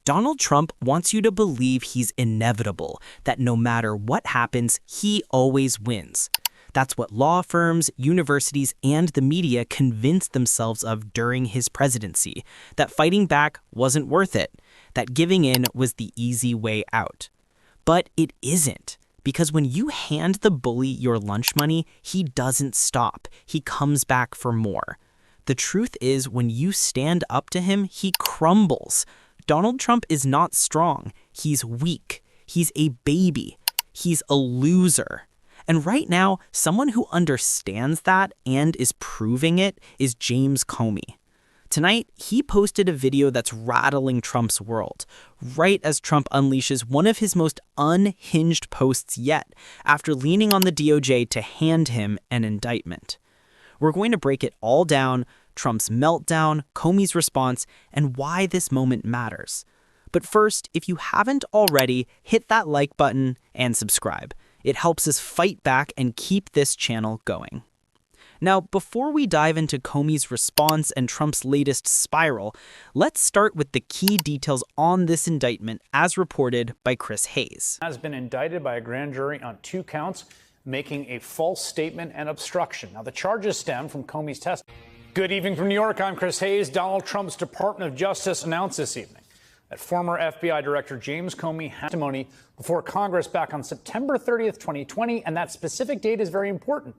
Donald Trump wants you to believe he's inevitable, that no matter what happens, he always wins. That's what law firms, universities, and the media convinced themselves of during his presidency, that fighting back wasn't worth it, that giving in was the easy way out. But it isn't, because when you hand the bully your lunch money, he doesn't stop. He comes back for more. The truth is, when you stand up to him, he crumbles. Donald Trump is not strong. He's weak. He's a baby. He's a loser. And right now, someone who understands that and is proving it is James Comey. Tonight, he posted a video that's rattling Trump's world, right as Trump unleashes one of his most unhinged posts yet, after leaning on the DOJ to hand him an indictment. We're going to break it all down, Trump's meltdown, Comey's response, and why this moment matters. But first, if you haven't already, hit that like button and subscribe. It helps us fight back and keep this channel going. Now, before we dive into Comey's response and Trump's latest spiral, let's start with the key details on this indictment as reported by Chris Hayes. Has been indicted by a grand jury on 2 counts, making a false statement and obstruction. Now, the charges stem from Comey's testimony. Good evening from New York. I'm Chris Hayes. Donald Trump's Department of Justice announced this evening that former FBI Director James Comey had testimony before Congress back on September 30th, 2020, and that specific date is very important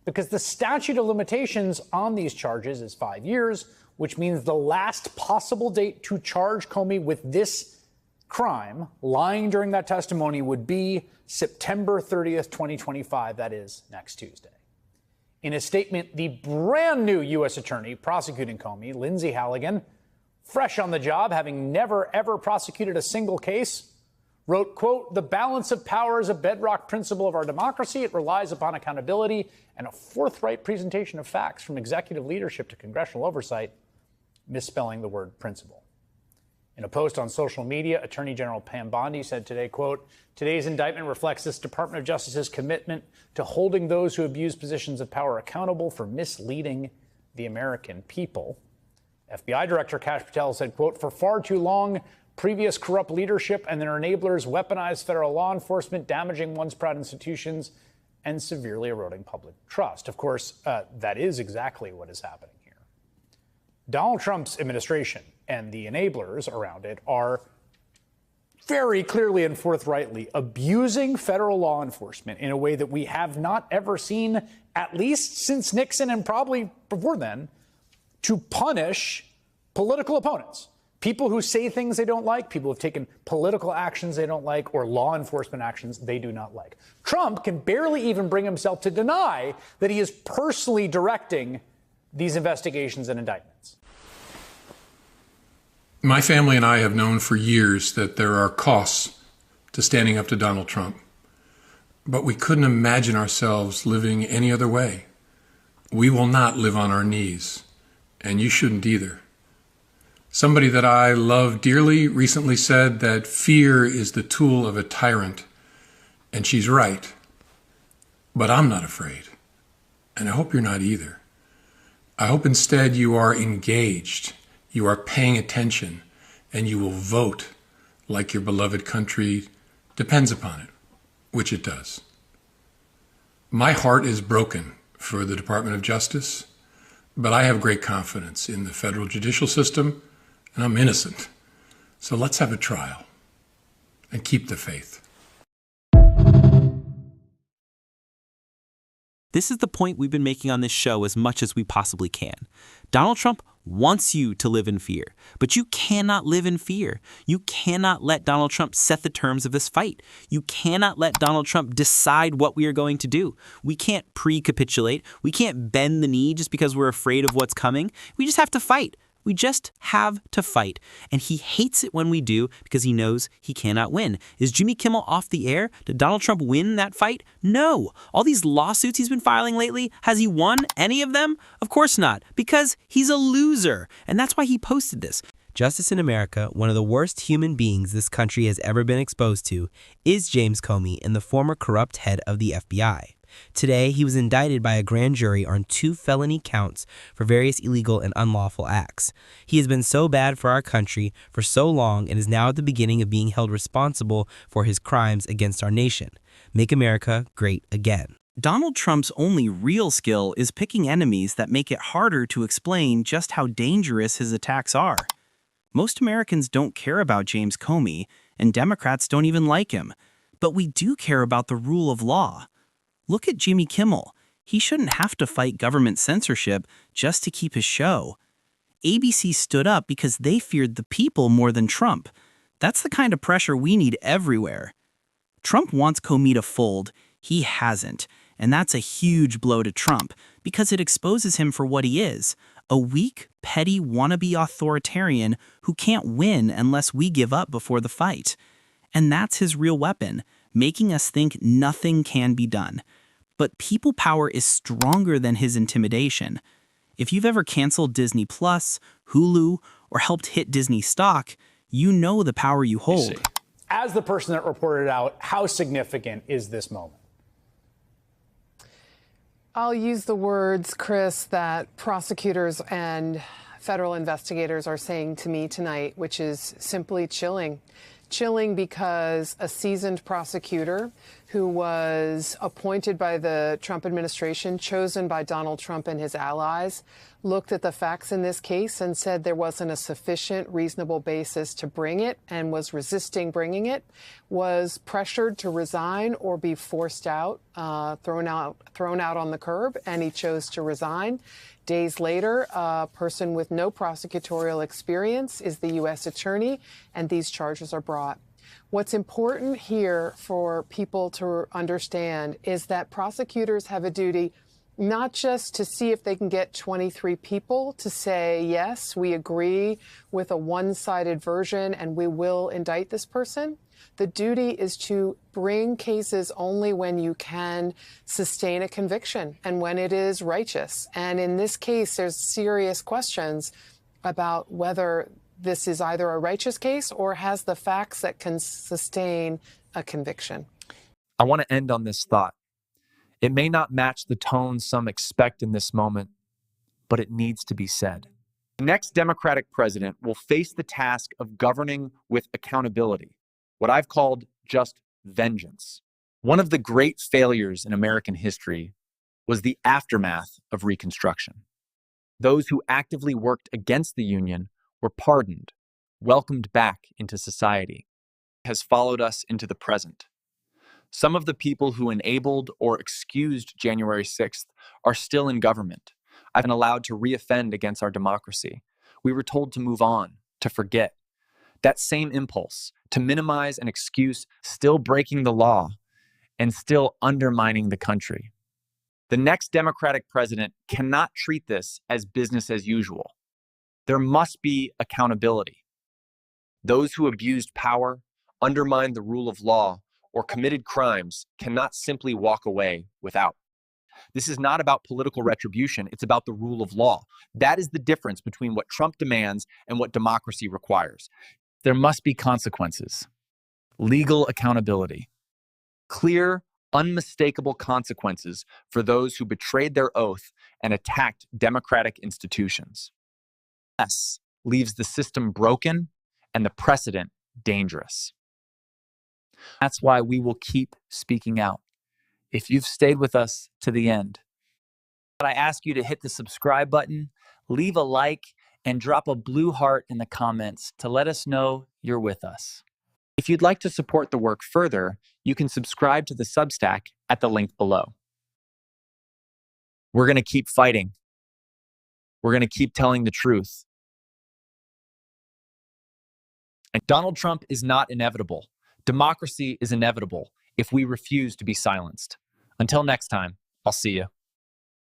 because the statute of limitations on these charges is 5 years, which means the last possible date to charge Comey with this crime, lying during that testimony, would be September 30th, 2025. That is next Tuesday. In a statement, the brand new U.S. attorney prosecuting Comey, Lindsay Halligan, fresh on the job, having never, ever prosecuted a single case, wrote, quote, "The balance of power is a bedrock principle of our democracy. It relies upon accountability and a forthright presentation of facts from executive leadership to congressional oversight," misspelling the word principle. In a post on social media, Attorney General Pam Bondi said today, quote, "Today's indictment reflects this Department of Justice's commitment to holding those who abuse positions of power accountable for misleading the American people." FBI Director Kash Patel said, quote, "For far too long, previous corrupt leadership and their enablers weaponized federal law enforcement, damaging once proud institutions and severely eroding public trust." Of course, that is exactly what is happening here. Donald Trump's administration and the enablers around it are very clearly and forthrightly abusing federal law enforcement in a way that we have not ever seen, at least since Nixon and probably before then, to punish political opponents. People who say things they don't like, people who have taken political actions they don't like, or law enforcement actions they do not like. Trump can barely even bring himself to deny that he is personally directing these investigations and indictments. My family and I have known for years that there are costs to standing up to Donald Trump, but we couldn't imagine ourselves living any other way. We will not live on our knees, and you shouldn't either. Somebody that I love dearly recently said that fear is the tool of a tyrant, and she's right. But I'm not afraid, and I hope you're not either. I hope instead you are engaged, you are paying attention, and you will vote like your beloved country depends upon it, which it does. My heart is broken for the Department of Justice, but I have great confidence in the federal judicial system, and I'm innocent. So let's have a trial and keep the faith. This is the point we've been making on this show as much as we possibly can. Donald Trump wants you to live in fear, but you cannot live in fear. You cannot let Donald Trump set the terms of this fight. You cannot let Donald Trump decide what we are going to do. We can't pre-capitulate. We can't bend the knee just because we're afraid of what's coming. We just have to fight. We just have to fight. And he hates it when we do because he knows he cannot win. Is Jimmy Kimmel off the air? Did Donald Trump win that fight? No. All these lawsuits he's been filing lately, has he won any of them? Of course not, because he's a loser. And that's why he posted this. Justice in America, one of the worst human beings this country has ever been exposed to, is James Comey and the former corrupt head of the FBI. Today, he was indicted by a grand jury on 2 felony counts for various illegal and unlawful acts. He has been so bad for our country for so long and is now at the beginning of being held responsible for his crimes against our nation. Make America great again. Donald Trump's only real skill is picking enemies that make it harder to explain just how dangerous his attacks are. Most Americans don't care about James Comey, and Democrats don't even like him. But we do care about the rule of law. Look at Jimmy Kimmel. He shouldn't have to fight government censorship just to keep his show. ABC stood up because they feared the people more than Trump. That's the kind of pressure we need everywhere. Trump wants Comey to fold. He hasn't. And that's a huge blow to Trump because it exposes him for what he is, a weak, petty, wannabe authoritarian who can't win unless we give up before the fight. And that's his real weapon, making us think nothing can be done. But people power is stronger than his intimidation. If you've ever canceled Disney Plus, Hulu, or helped hit Disney stock, you know the power you hold. As the person that reported out, how significant is this moment? I'll use the words, Chris, that prosecutors and federal investigators are saying to me tonight, which is simply chilling. Chilling because a seasoned prosecutor who was appointed by the Trump administration, chosen by Donald Trump and his allies, looked at the facts in this case and said there wasn't a sufficient reasonable basis to bring it and was resisting bringing it, was pressured to resign or be forced out, thrown out on the curb, and he chose to resign. Days later, a person with no prosecutorial experience is the U.S. attorney, and these charges are brought. What's important here for people to understand is that prosecutors have a duty not just to see if they can get 23 people to say, yes, we agree with a one-sided version and we will indict this person. The duty is to bring cases only when you can sustain a conviction and when it is righteous. And in this case, there's serious questions about whether this is either a righteous case or has the facts that can sustain a conviction. I want to end on this thought. It may not match the tone some expect in this moment, but it needs to be said. The next Democratic president will face the task of governing with accountability, what I've called just vengeance. One of the great failures in American history was the aftermath of Reconstruction. Those who actively worked against the Union were pardoned, welcomed back into society. It has followed us into the present. Some of the people who enabled or excused January 6th are still in government. I've been allowed to reoffend against our democracy. We were told to move on, to forget. That same impulse to minimize and excuse still breaking the law and still undermining the country. The next Democratic president cannot treat this as business as usual. There must be accountability. Those who abused power, undermined the rule of law, or committed crimes cannot simply walk away without. This is not about political retribution, it's about the rule of law. That is the difference between what Trump demands and what democracy requires. There must be consequences, legal accountability, clear, unmistakable consequences for those who betrayed their oath and attacked democratic institutions. This leaves the system broken and the precedent dangerous. That's why we will keep speaking out. If you've stayed with us to the end, I ask you to hit the subscribe button, leave a like, and drop a blue heart in the comments to let us know you're with us. If you'd like to support the work further, you can subscribe to the Substack at the link below. We're going to keep fighting. We're going to keep telling the truth. And Donald Trump is not inevitable. Democracy is inevitable if we refuse to be silenced. Until next time, I'll see you.